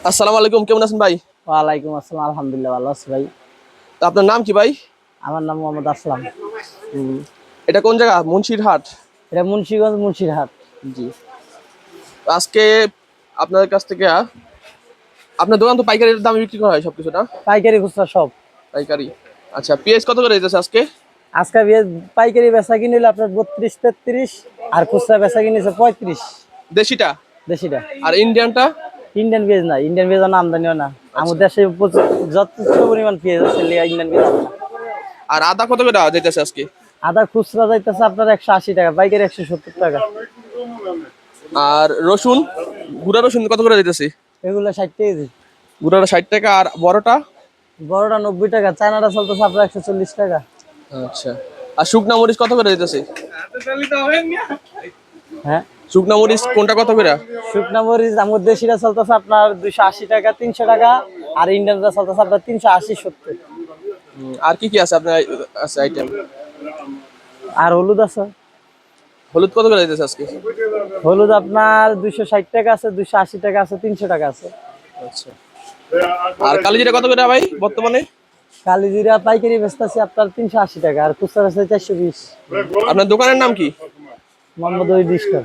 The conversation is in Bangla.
আসসালামু আলাইকুম, কেমন আছেন ভাই? ওয়ালাইকুম আসসালাম, আলহামদুলিল্লাহ ভালো আছি ভাই। তো আপনার নাম কি ভাই? আমার নাম মোহাম্মদ আসলাম। হুম, এটা কোন জায়গা? মুন্সিরহাট। এটা মুন্সিগঞ্জ, মুন্সিরহাট। জি। তো আজকে আপনাদের কাছ থেকে আপনার দোকান তো পাইকারি দামে বিক্রি করা হয় সবকিছু না? পাইকারি খুচরা সব। পাইকারি। আচ্ছা, পেঁয়াজ কত করে দিতেছে আজকে? আজকে পাইকারি বেচা কিনে হলো আপনার 32-33, আর খুচরা বেচা কিনেছে 35। দেশিটা? দেশিটা। আর ইন্ডিয়ানটা? ইন্ডিয়ান পেঁয়াজ না, ইন্ডিয়ান পেঁয়াজ আমদানিও না। আচ্ছা। আমাদের দেশে যথেষ্ট পরিমাণ পেঁয়াজ আছে, ইন্ডিয়ান পেঁয়াজ আছে না। আর আদা কত করে দিতেছে আজকে? আদা খুচরা যাইতেছে আপনার 180 টাকা, পাইকারি 170 টাকা। আর রসুন, গুঁড়া রসুন কত করে দিতেছে? এগুলো 60 টাকা কেজি। গুঁড়াটা 60 টাকা, আর বড়টা? বড়টা 90 টাকা, চায়নাটা চলতেছে আপনার 140 টাকা। আচ্ছা। আর শুকনা মরিচ কত করে দিতেছে? হ্যাঁ, শুকনা মরিচ কোনটা কত করে? শুকনা মরিচ আমার দেশিটা চলতেছে আপনার 280 টাকা, 300 টাকা। আর ইন্ডিয়ানটা চলতেছে আপনার 380-70। আর কি কি আছে আপনার আছে আইটেম? আর হলুদ আছে। হলুদ কত করে দিতেছে আজকে? হলুদ আপনার 260 টাকা আছে, 280 টাকা আছে, 300 টাকা আছে। আচ্ছা। আর কালিজিরা কত করে ভাই বর্তমানে? কালিজিরা পাইকারি বেচতেছি আপনার 380 টাকা, আর খুচরা আছে 420। আপনার দোকানের নাম কি? মোহাম্মদ ওই ডিস্টার।